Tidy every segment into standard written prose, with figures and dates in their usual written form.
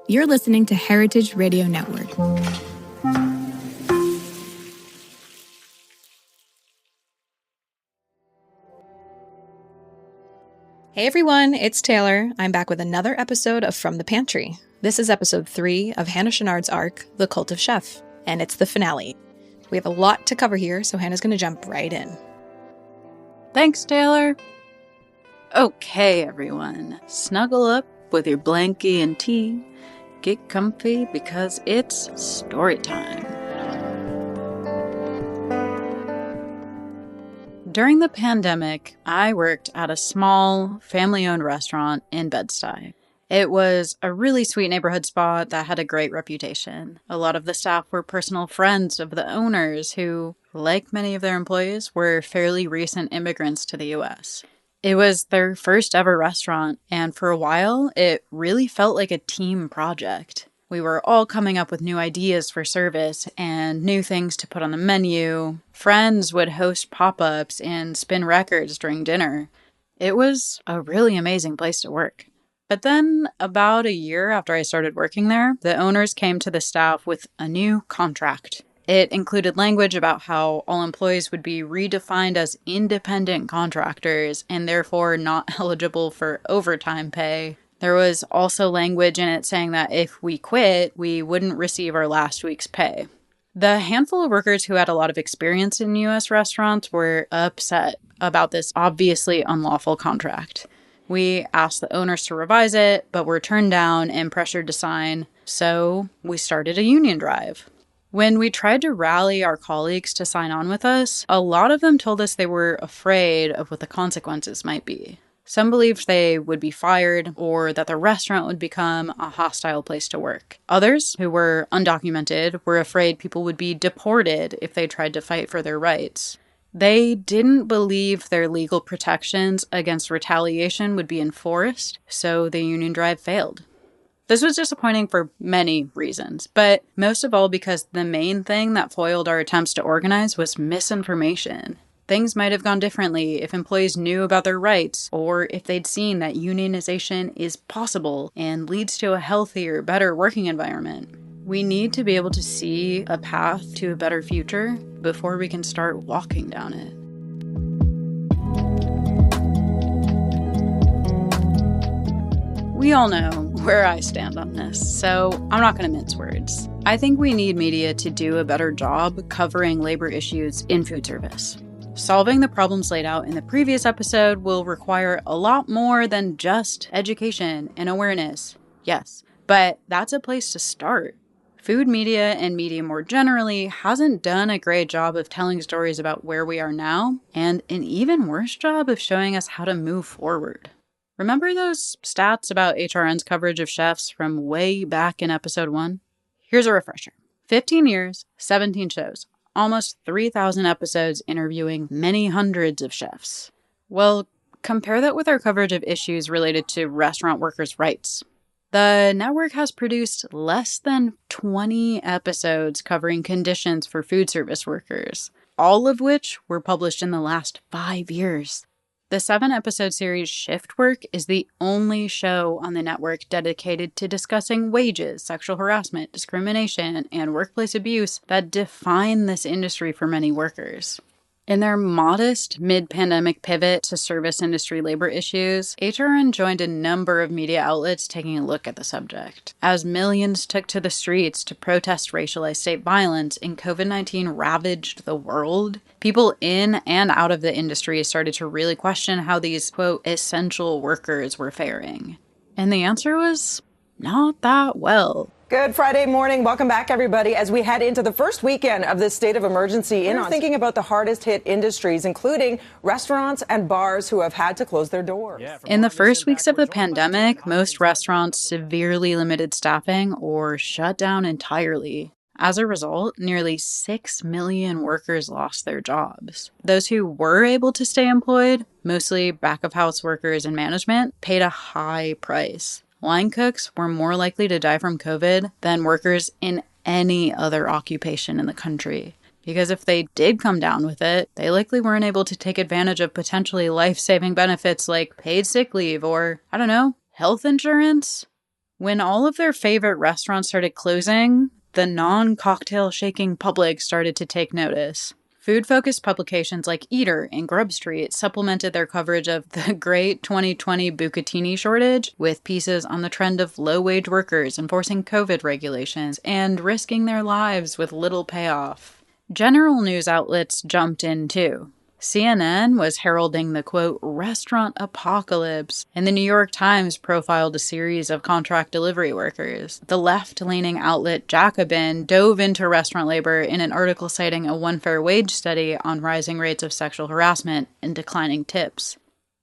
You're listening to Heritage Radio Network. Hey everyone, it's Taylor. I'm back with another episode of From the Pantry. This is episode 3 of Hannah Chouinard's arc, The Cult of Chef, and it's the finale. We have a lot to cover here, so Hannah's going to jump right in. Thanks, Taylor. Okay, everyone. Snuggle up with your blankie and tea. Get comfy because it's story time. During the pandemic, I worked at a small, family-owned restaurant in Bed-Stuy. It was a really sweet neighborhood spot that had a great reputation. A lot of the staff were personal friends of the owners who, like many of their employees, were fairly recent immigrants to the U.S. It was their first ever restaurant, and for a while, it really felt like a team project. We were all coming up with new ideas for service and new things to put on the menu. Friends would host pop-ups and spin records during dinner. It was a really amazing place to work. But then, about a year after I started working there, the owners came to the staff with a new contract. It included language about how all employees would be redefined as independent contractors and therefore not eligible for overtime pay. There was also language in it saying that if we quit, we wouldn't receive our last week's pay. The handful of workers who had a lot of experience in U.S. restaurants were upset about this obviously unlawful contract. We asked the owners to revise it, but were turned down and pressured to sign, so we started a union drive. When we tried to rally our colleagues to sign on with us, a lot of them told us they were afraid of what the consequences might be. Some believed they would be fired or that the restaurant would become a hostile place to work. Others, who were undocumented, were afraid people would be deported if they tried to fight for their rights. They didn't believe their legal protections against retaliation would be enforced, so the union drive failed. This was disappointing for many reasons, but most of all because the main thing that foiled our attempts to organize was misinformation. Things might have gone differently if employees knew about their rights, or if they'd seen that unionization is possible and leads to a healthier, better working environment. We need to be able to see a path to a better future before we can start walking down it. We all know where I stand on this, so I'm not going to mince words. I think we need media to do a better job covering labor issues in food service. Solving the problems laid out in the previous episode will require a lot more than just education and awareness. Yes, but that's a place to start. Food media and media more generally hasn't done a great job of telling stories about where we are now, and an even worse job of showing us how to move forward. Remember those stats about HRN's coverage of chefs from way back in episode 1? Here's a refresher. 15 years, 17 shows. Almost 3,000 episodes interviewing many hundreds of chefs. Well, compare that with our coverage of issues related to restaurant workers' rights. The network has produced less than 20 episodes covering conditions for food service workers, all of which were published in the last 5 years. The 7-episode series Shift Work is the only show on the network dedicated to discussing wages, sexual harassment, discrimination, and workplace abuse that define this industry for many workers. In their modest mid-pandemic pivot to service industry labor issues, HRN joined a number of media outlets taking a look at the subject. As millions took to the streets to protest racialized state violence and COVID-19 ravaged the world, people in and out of the industry started to really question how these, quote, essential workers were faring. And the answer was not that well. Good Friday morning. Welcome back, everybody. As we head into the first weekend of this state of emergency, we're thinking about the hardest hit industries, including restaurants and bars who have had to close their doors. In the first weeks of the pandemic, most restaurants severely limited staffing or shut down entirely. As a result, nearly 6 million workers lost their jobs. Those who were able to stay employed, mostly back-of-house workers and management, paid a high price. Line cooks were more likely to die from COVID than workers in any other occupation in the country. Because if they did come down with it, they likely weren't able to take advantage of potentially life-saving benefits like paid sick leave or, health insurance. When all of their favorite restaurants started closing, the non-cocktail shaking public started to take notice. Food-focused publications like Eater and Grub Street supplemented their coverage of the great 2020 bucatini shortage with pieces on the trend of low-wage workers enforcing COVID regulations and risking their lives with little payoff. General news outlets jumped in too. CNN was heralding the, quote, restaurant apocalypse, and the New York Times profiled a series of contract delivery workers. The left-leaning outlet Jacobin dove into restaurant labor in an article citing a One Fair Wage study on rising rates of sexual harassment and declining tips.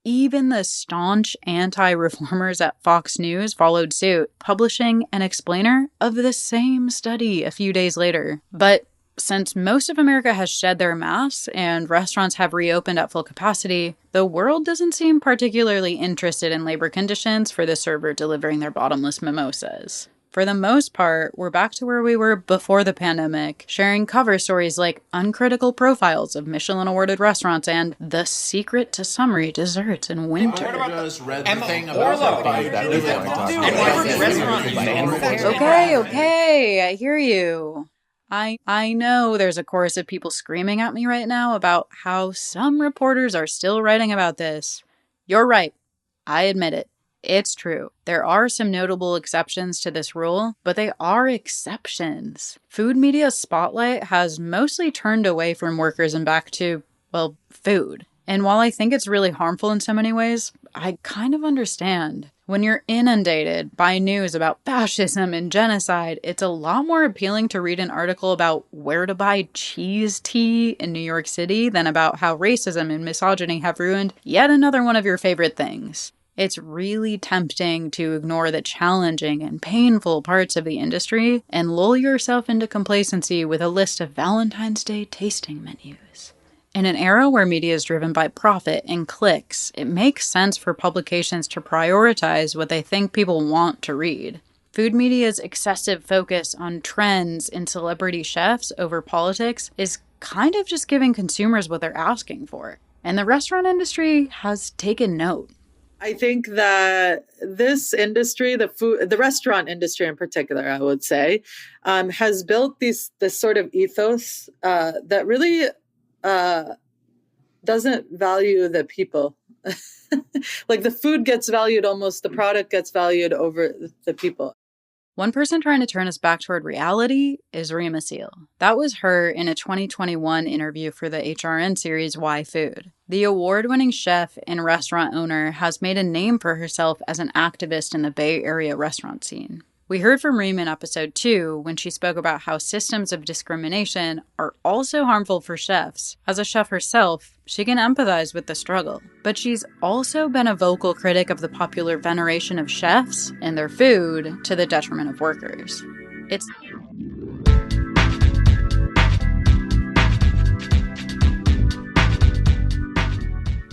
Even the staunch anti-reformers at Fox News followed suit, publishing an explainer of the same study a few days later. But since most of America has shed their masks and restaurants have reopened at full capacity, the world doesn't seem particularly interested in labor conditions for the server delivering their bottomless mimosas. For the most part, we're back to where we were before the pandemic, sharing cover stories like uncritical profiles of Michelin-awarded restaurants and the secret to summery desserts in winter. Okay, I hear you. I know there's a chorus of people screaming at me right now about how some reporters are still writing about this. You're right. I admit it. It's true. There are some notable exceptions to this rule, but they are exceptions. Food media's spotlight has mostly turned away from workers and back to, well, food. And while I think it's really harmful in so many ways, I kind of understand. When you're inundated by news about fascism and genocide, it's a lot more appealing to read an article about where to buy cheese tea in New York City than about how racism and misogyny have ruined yet another one of your favorite things. It's really tempting to ignore the challenging and painful parts of the industry and lull yourself into complacency with a list of Valentine's Day tasting menus. In an era where media is driven by profit and clicks, it makes sense for publications to prioritize what they think people want to read. Food media's excessive focus on trends and celebrity chefs over politics is kind of just giving consumers what they're asking for. And the restaurant industry has taken note. I think that this industry, the restaurant industry in particular, I would say, has built this sort of ethos that really doesn't value the people. Like the food gets valued almost, the product gets valued over the people. One person trying to turn us back toward reality is Reem Assil. That was her in a 2021 interview for the HRN series Why Food. The award-winning chef and restaurant owner has made a name for herself as an activist in the Bay Area restaurant scene. We heard from Reem in episode 2 when she spoke about how systems of discrimination are also harmful for chefs. As a chef herself, she can empathize with the struggle. But she's also been a vocal critic of the popular veneration of chefs and their food to the detriment of workers.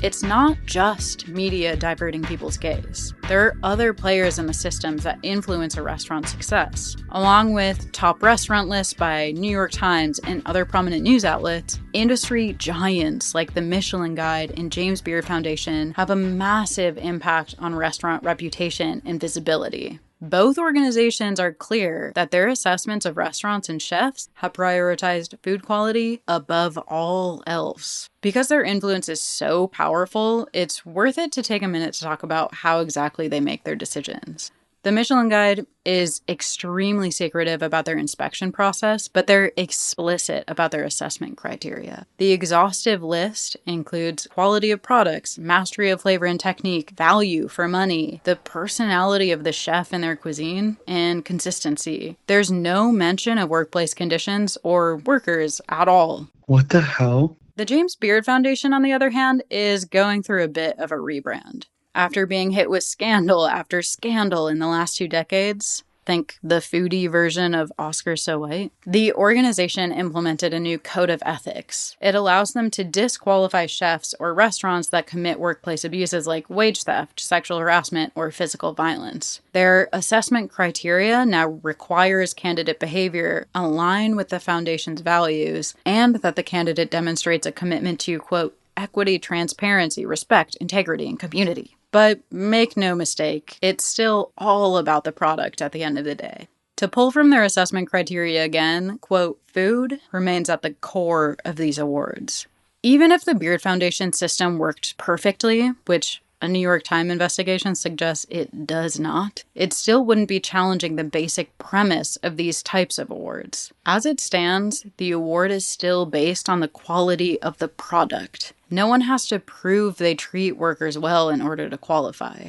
It's not just media diverting people's gaze. There are other players in the systems that influence a restaurant's success. Along with top restaurant lists by New York Times and other prominent news outlets, industry giants like the Michelin Guide and James Beard Foundation have a massive impact on restaurant reputation and visibility. Both organizations are clear that their assessments of restaurants and chefs have prioritized food quality above all else. Because their influence is so powerful, it's worth it to take a minute to talk about how exactly they make their decisions. The Michelin Guide is extremely secretive about their inspection process, but they're explicit about their assessment criteria. The exhaustive list includes quality of products, mastery of flavor and technique, value for money, the personality of the chef and their cuisine, and consistency. There's no mention of workplace conditions or workers at all. What the hell? The James Beard Foundation, on the other hand, is going through a bit of a rebrand. After being hit with scandal after scandal in the last 2 decades, think the foodie version of Oscar So White, the organization implemented a new code of ethics. It allows them to disqualify chefs or restaurants that commit workplace abuses like wage theft, sexual harassment, or physical violence. Their assessment criteria now requires candidate behavior align with the foundation's values and that the candidate demonstrates a commitment to, quote, equity, transparency, respect, integrity, and community. But make no mistake, it's still all about the product at the end of the day. To pull from their assessment criteria again, quote, food remains at the core of these awards. Even if the Beard Foundation system worked perfectly, which a New York Times investigation suggests it does not, it still wouldn't be challenging the basic premise of these types of awards. As it stands, the award is still based on the quality of the product. No one has to prove they treat workers well in order to qualify.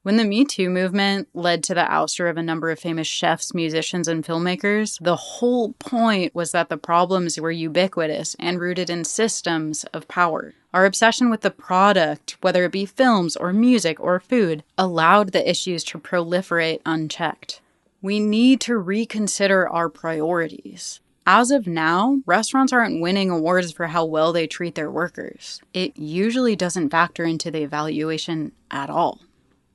When the Me Too movement led to the ouster of a number of famous chefs, musicians, and filmmakers, the whole point was that the problems were ubiquitous and rooted in systems of power. Our obsession with the product, whether it be films or music or food, allowed the issues to proliferate unchecked. We need to reconsider our priorities. As of now, restaurants aren't winning awards for how well they treat their workers. It usually doesn't factor into the evaluation at all.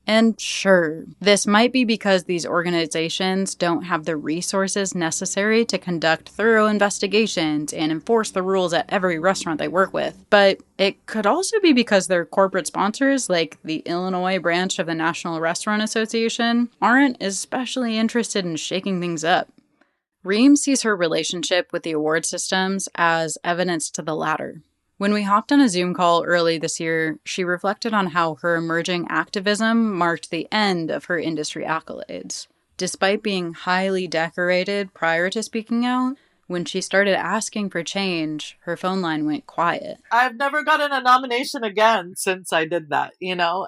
And sure, this might be because these organizations don't have the resources necessary to conduct thorough investigations and enforce the rules at every restaurant they work with. But it could also be because their corporate sponsors, like the Illinois branch of the National Restaurant Association, aren't especially interested in shaking things up. Reem sees her relationship with the award systems as evidence to the latter. When we hopped on a Zoom call early this year, she reflected on how her emerging activism marked the end of her industry accolades. Despite being highly decorated prior to speaking out, when she started asking for change, her phone line went quiet. I've never gotten a nomination again since I did that.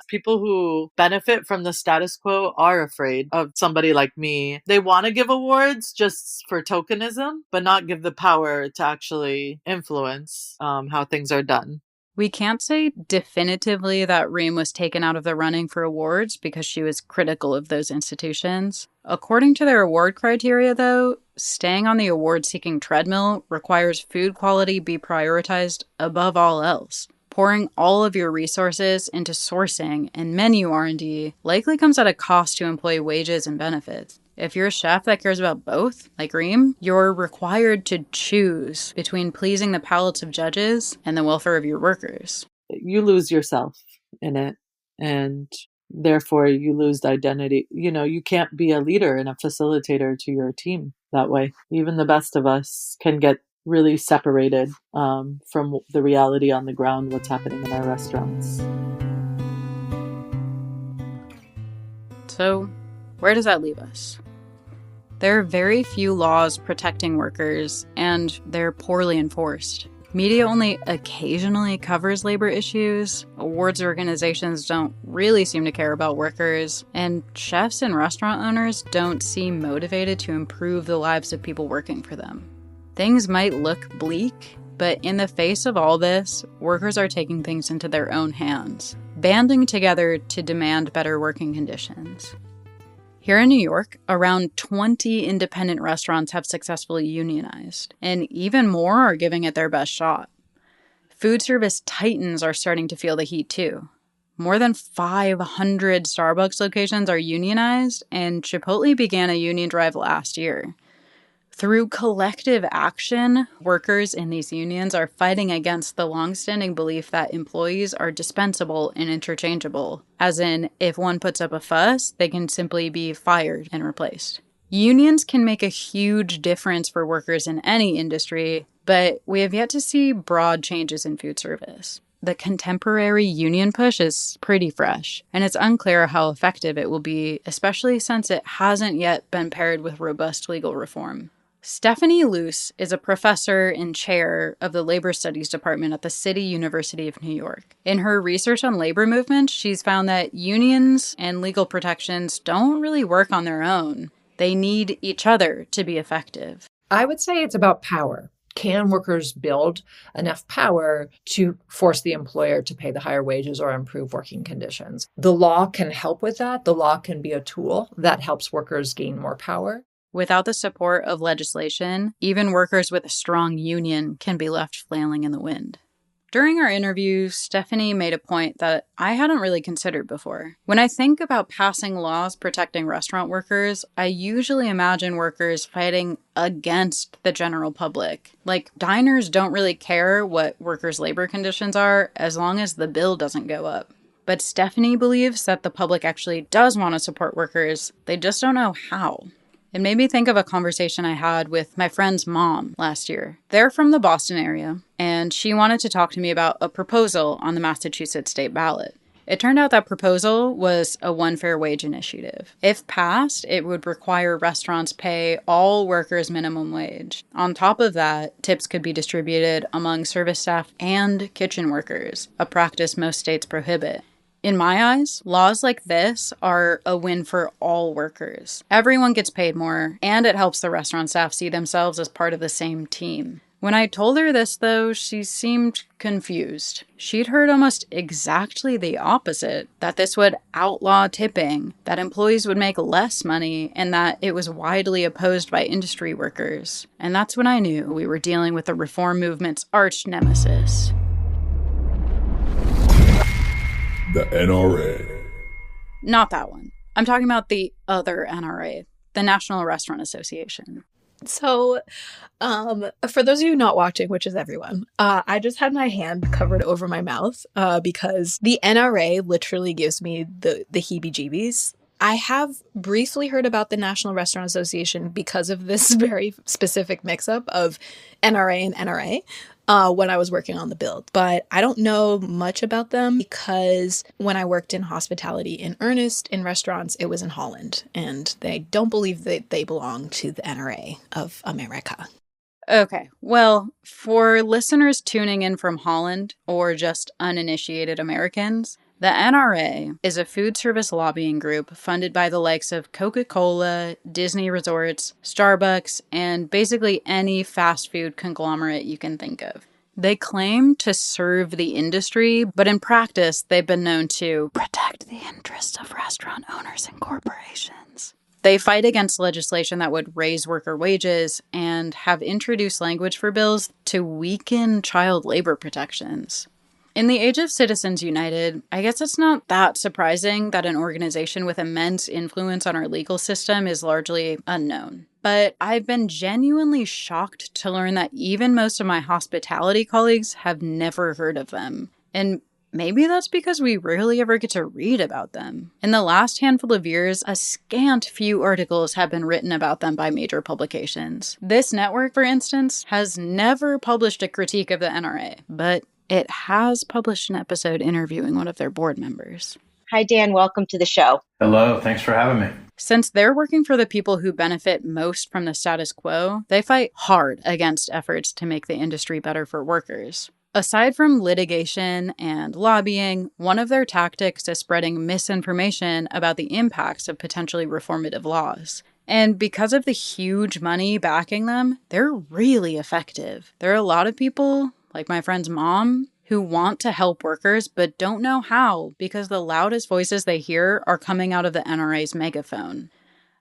People who benefit from the status quo are afraid of somebody like me. They want to give awards just for tokenism, but not give the power to actually influence how things are done. We can't say definitively that Reem was taken out of the running for awards because she was critical of those institutions. According to their award criteria, though, staying on the award-seeking treadmill requires food quality be prioritized above all else. Pouring all of your resources into sourcing and menu R&D likely comes at a cost to employee wages and benefits. If you're a chef that cares about both, like Reem, you're required to choose between pleasing the palates of judges and the welfare of your workers. You lose yourself in it, and therefore you lose the identity. You can't be a leader and a facilitator to your team that way. Even the best of us can get really separated from the reality on the ground, what's happening in our restaurants. So, where does that leave us? There are very few laws protecting workers, and they're poorly enforced. Media only occasionally covers labor issues, awards organizations don't really seem to care about workers, and chefs and restaurant owners don't seem motivated to improve the lives of people working for them. Things might look bleak, but in the face of all this, workers are taking things into their own hands, banding together to demand better working conditions. Here in New York, around 20 independent restaurants have successfully unionized, and even more are giving it their best shot. Food service titans are starting to feel the heat too. More than 500 Starbucks locations are unionized, and Chipotle began a union drive last year. Through collective action, workers in these unions are fighting against the longstanding belief that employees are dispensable and interchangeable, as in, if one puts up a fuss, they can simply be fired and replaced. Unions can make a huge difference for workers in any industry, but we have yet to see broad changes in food service. The contemporary union push is pretty fresh, and it's unclear how effective it will be, especially since it hasn't yet been paired with robust legal reform. Stephanie Luce is a professor and chair of the Labor Studies Department at the City University of New York. In her research on labor movements, she's found that unions and legal protections don't really work on their own. They need each other to be effective. I would say it's about power. Can workers build enough power to force the employer to pay the higher wages or improve working conditions? The law can help with that. The law can be a tool that helps workers gain more power. Without the support of legislation, even workers with a strong union can be left flailing in the wind. During our interview, Stephanie made a point that I hadn't really considered before. When I think about passing laws protecting restaurant workers, I usually imagine workers fighting against the general public. Like, diners don't really care what workers' labor conditions are as long as the bill doesn't go up. But Stephanie believes that the public actually does want to support workers. They just don't know how. It made me think of a conversation I had with my friend's mom last year. They're from the Boston area, and she wanted to talk to me about a proposal on the Massachusetts state ballot. It turned out that proposal was a one fair wage initiative. If passed, it would require restaurants pay all workers minimum wage. On top of that, tips could be distributed among service staff and kitchen workers, a practice most states prohibit. In my eyes, laws like this are a win for all workers. Everyone gets paid more, and it helps the restaurant staff see themselves as part of the same team. When I told her this, though, she seemed confused. She'd heard almost exactly the opposite, that this would outlaw tipping, that employees would make less money, and that it was widely opposed by industry workers. And that's when I knew we were dealing with the reform movement's arch nemesis. The NRA. Not that one. I'm talking about the other NRA, the National Restaurant Association. So, for those of you not watching, which is everyone, I just had my hand covered over my mouth because the NRA literally gives me the heebie-jeebies. I have briefly heard about the National Restaurant Association because of this very specific mix-up of NRA and NRA when I was working on the build. But I don't know much about them because when I worked in hospitality in earnest in restaurants, it was in Holland. And they don't believe that they belong to the NRA of America. Okay, well, for listeners tuning in from Holland or just uninitiated Americans, the NRA is a food service lobbying group funded by the likes of Coca-Cola, Disney Resorts, Starbucks, and basically any fast food conglomerate you can think of. They claim to serve the industry, but in practice, they've been known to protect the interests of restaurant owners and corporations. They fight against legislation that would raise worker wages and have introduced language for bills to weaken child labor protections. In the age of Citizens United, I guess it's not that surprising that an organization with immense influence on our legal system is largely unknown. But I've been genuinely shocked to learn that even most of my hospitality colleagues have never heard of them. And maybe that's because we rarely ever get to read about them. In the last handful of years, a scant few articles have been written about them by major publications. This network, for instance, has never published a critique of the NRA, but it has published an episode interviewing one of their board members. Hi, Dan. Welcome to the show. Hello. Thanks for having me. Since they're working for the people who benefit most from the status quo, they fight hard against efforts to make the industry better for workers. Aside from litigation and lobbying, one of their tactics is spreading misinformation about the impacts of potentially reformative laws. And because of the huge money backing them, they're really effective. There are a lot of people, like my friend's mom, who want to help workers but don't know how because the loudest voices they hear are coming out of the NRA's megaphone.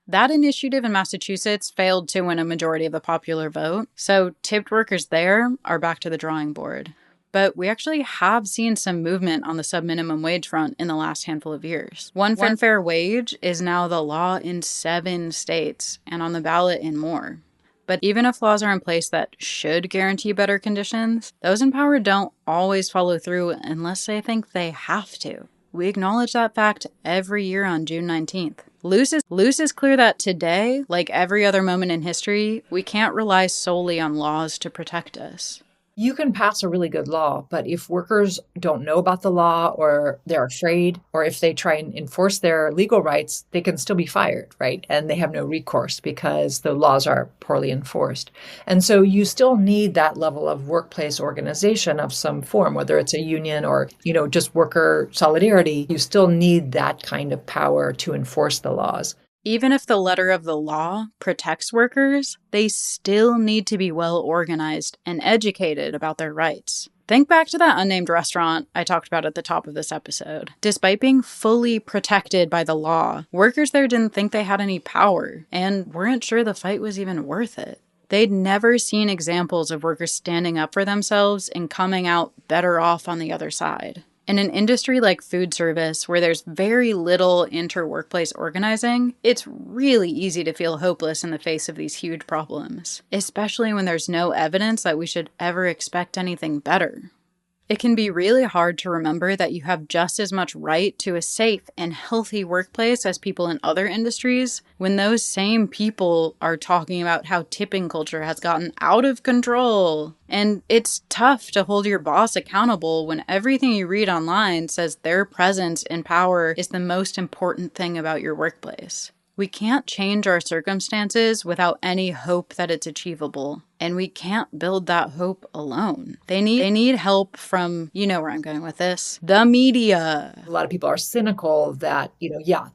That initiative in Massachusetts failed to win a majority of the popular vote, so tipped workers there are back to the drawing board. But we actually have seen some movement on the sub-minimum wage front in the last handful of years. One fair wage is now the law in 7 states and on the ballot in more. But even if laws are in place that should guarantee better conditions, those in power don't always follow through unless they think they have to. We acknowledge that fact every year on June 19th. Luce is clear that today, like every other moment in history, we can't rely solely on laws to protect us. You can pass a really good law, but if workers don't know about the law or they're afraid, or if they try and enforce their legal rights, they can still be fired, right? And they have no recourse because the laws are poorly enforced. And so you still need that level of workplace organization of some form, whether it's a union or, just worker solidarity. You still need that kind of power to enforce the laws. Even if the letter of the law protects workers, they still need to be well organized and educated about their rights. Think back to that unnamed restaurant I talked about at the top of this episode. Despite being fully protected by the law, workers there didn't think they had any power and weren't sure the fight was even worth it. They'd never seen examples of workers standing up for themselves and coming out better off on the other side. In an industry like food service, where there's very little inter-workplace organizing, it's really easy to feel hopeless in the face of these huge problems, especially when there's no evidence that we should ever expect anything better. It can be really hard to remember that you have just as much right to a safe and healthy workplace as people in other industries when those same people are talking about how tipping culture has gotten out of control. And it's tough to hold your boss accountable when everything you read online says their presence and power is the most important thing about your workplace. We can't change our circumstances without any hope that it's achievable. And we can't build that hope alone. They need help from, you know where I'm going with this, the media. A lot of people are cynical that,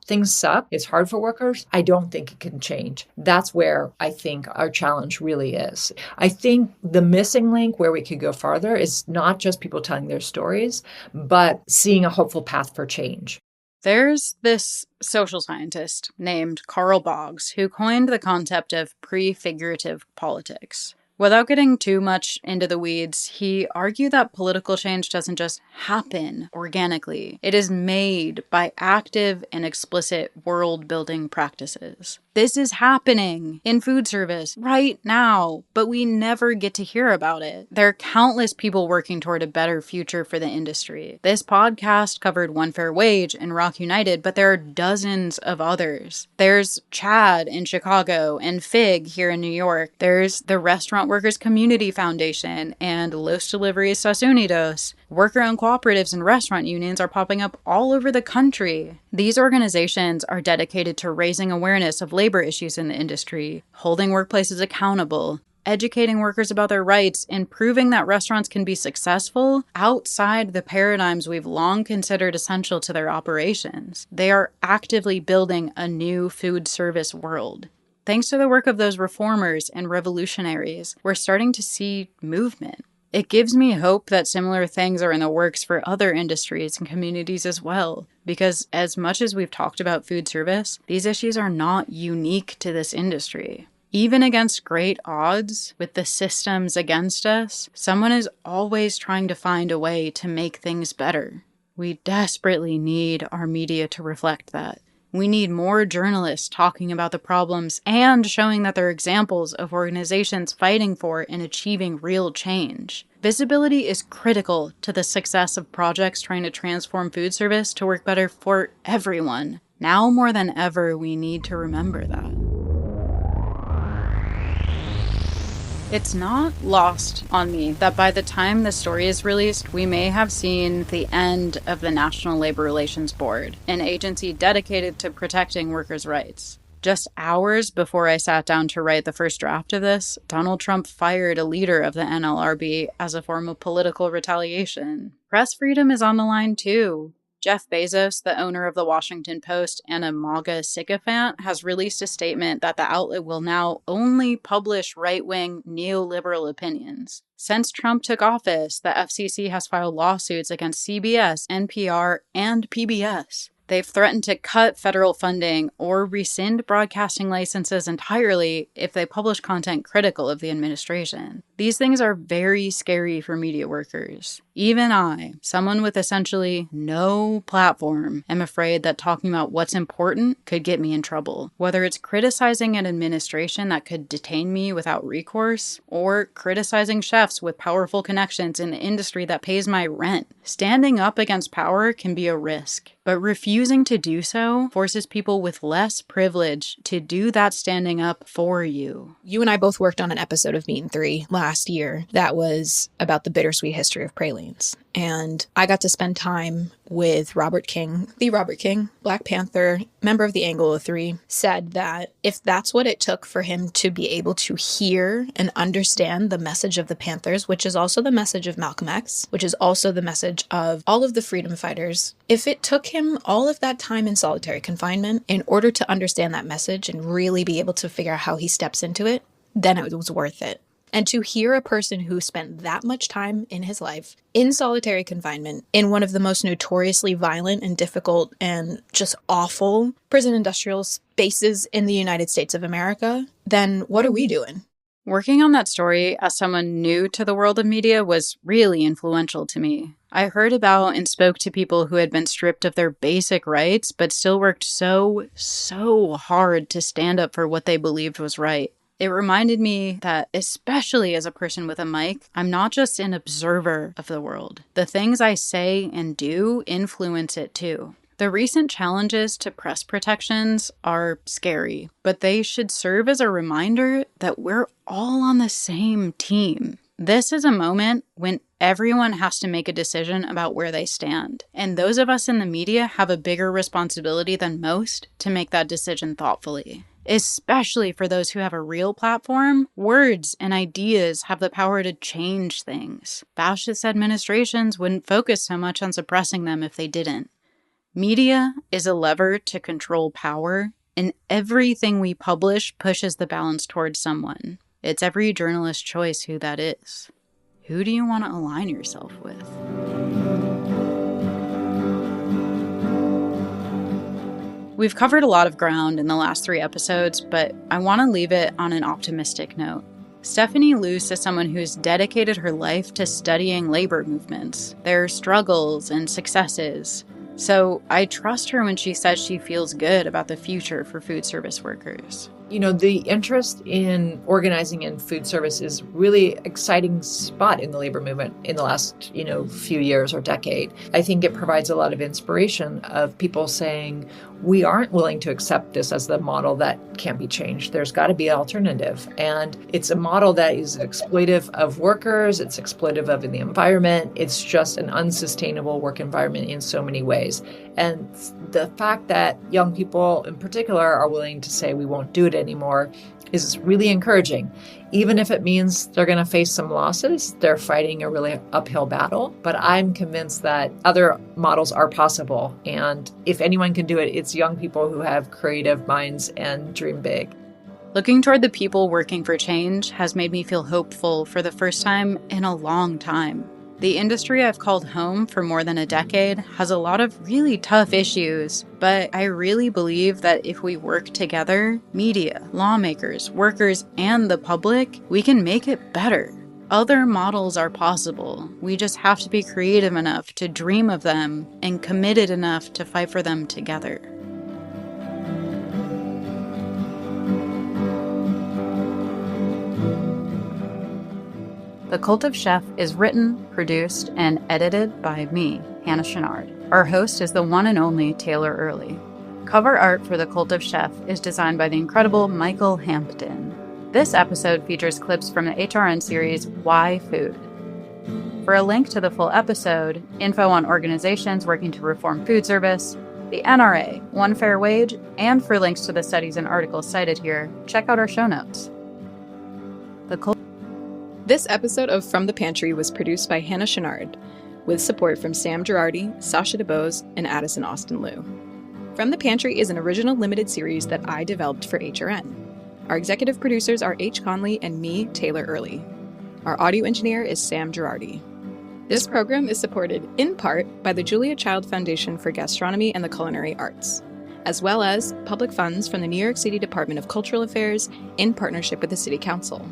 things suck. It's hard for workers. I don't think it can change. That's where I think our challenge really is. I think the missing link where we could go farther is not just people telling their stories, but seeing a hopeful path for change. There's this social scientist named Carl Boggs who coined the concept of prefigurative politics. Without getting too much into the weeds, he argued that political change doesn't just happen organically. It is made by active and explicit world-building practices. This is happening in food service right now, but we never get to hear about it. There are countless people working toward a better future for the industry. This podcast covered One Fair Wage and Rock United, but there are dozens of others. There's Chad in Chicago and Fig here in New York. There's the Restaurant Workers Community Foundation and Los Deliveries Unidos. Worker-owned cooperatives and restaurant unions are popping up all over the country. These organizations are dedicated to raising awareness of labor issues in the industry, holding workplaces accountable, educating workers about their rights, and proving that restaurants can be successful outside the paradigms we've long considered essential to their operations. They are actively building a new food service world. Thanks to the work of those reformers and revolutionaries, we're starting to see movement. It gives me hope that similar things are in the works for other industries and communities as well, because as much as we've talked about food service, these issues are not unique to this industry. Even against great odds, with the systems against us, someone is always trying to find a way to make things better. We desperately need our media to reflect that. We need more journalists talking about the problems and showing that they're examples of organizations fighting for and achieving real change. Visibility is critical to the success of projects trying to transform food service to work better for everyone. Now more than ever, we need to remember that. It's not lost on me that by the time the story is released, we may have seen the end of the National Labor Relations Board, an agency dedicated to protecting workers' rights. Just hours before I sat down to write the first draft of this, Donald Trump fired a leader of the NLRB as a form of political retaliation. Press freedom is on the line too. Jeff Bezos, the owner of the Washington Post and a MAGA sycophant, has released a statement that the outlet will now only publish right-wing neoliberal opinions. Since Trump took office, the FCC has filed lawsuits against CBS, NPR, and PBS. They've threatened to cut federal funding or rescind broadcasting licenses entirely if they publish content critical of the administration. These things are very scary for media workers. Even I, someone with essentially no platform, am afraid that talking about what's important could get me in trouble. Whether it's criticizing an administration that could detain me without recourse, or criticizing chefs with powerful connections in the industry that pays my rent. Standing up against power can be a risk, but refusing to do so forces people with less privilege to do that standing up for you. You and I both worked on an episode of Meat and Three last year that was about the bittersweet history of pralines. And I got to spend time with Robert King, Black Panther, member of the Anglo Three, said that if that's what it took for him to be able to hear and understand the message of the Panthers, which is also the message of Malcolm X, which is also the message of all of the freedom fighters, if it took him all of that time in solitary confinement in order to understand that message and really be able to figure out how he steps into it, then it was worth it. And to hear a person who spent that much time in his life in solitary confinement in one of the most notoriously violent and difficult and just awful prison industrial spaces in the United States of America, then what are we doing? Working on that story as someone new to the world of media was really influential to me. I heard about and spoke to people who had been stripped of their basic rights, but still worked so hard to stand up for what they believed was right. It reminded me that, especially as a person with a mic, I'm not just an observer of the world. The things I say and do influence it too. The recent challenges to press protections are scary, but they should serve as a reminder that we're all on the same team. This is a moment when everyone has to make a decision about where they stand, and those of us in the media have a bigger responsibility than most to make that decision thoughtfully. Especially for those who have a real platform, words and ideas have the power to change things. Fascist administrations wouldn't focus so much on suppressing them if they didn't. Media is a lever to control power, and everything we publish pushes the balance towards someone. It's every journalist's choice who that is. Who do you want to align yourself with? We've covered a lot of ground in the last 3 episodes, but I want to leave it on an optimistic note. Stephanie Luce is someone who's dedicated her life to studying labor movements, their struggles and successes. So I trust her when she says she feels good about the future for food service workers. You know, the interest in organizing in food service is really exciting spot in the labor movement in the last, few years or decade. I think it provides a lot of inspiration of people saying, we aren't willing to accept this as the model that can't be changed. There's got to be an alternative. And it's a model that is exploitive of workers. It's exploitive of the environment. It's just an unsustainable work environment in so many ways. And the fact that young people in particular are willing to say we won't do it anymore is really encouraging. Even if it means they're going to face some losses, they're fighting a really uphill battle. But I'm convinced that other models are possible. And if anyone can do it, it's young people who have creative minds and dream big. Looking toward the people working for change has made me feel hopeful for the first time in a long time. The industry I've called home for more than a decade has a lot of really tough issues, but I really believe that if we work together, media, lawmakers, workers, and the public, we can make it better. Other models are possible. We just have to be creative enough to dream of them and committed enough to fight for them together. The Cult of Chef is written, produced, and edited by me, Hannah Chouinard. Our host is the one and only Taylor Early. Cover art for The Cult of Chef is designed by the incredible Michael Hampton. This episode features clips from the HRN series Why Food. For a link to the full episode, info on organizations working to reform food service, the NRA, One Fair Wage, and for links to the studies and articles cited here, check out our show notes. This episode of From the Pantry was produced by Hannah Chouinard, with support from Sam Girardi, Sasha DeBose, and Addison Austin Liu. From the Pantry is an original limited series that I developed for HRN. Our executive producers are H. Conley and me, Taylor Early. Our audio engineer is Sam Girardi. This program is supported, in part, by the Julia Child Foundation for Gastronomy and the Culinary Arts, as well as public funds from the New York City Department of Cultural Affairs in partnership with the City Council.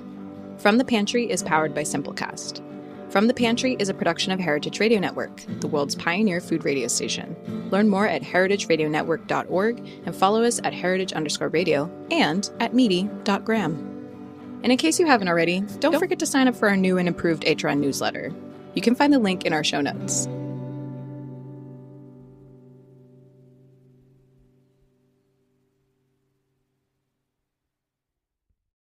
From the Pantry is powered by Simplecast. From the Pantry is a production of Heritage Radio Network, the world's pioneer food radio station. Learn more at heritageradionetwork.org and follow us at heritage_radio and at meaty.gram. And in case you haven't already, don't forget to sign up for our new and improved HRN newsletter. You can find the link in our show notes.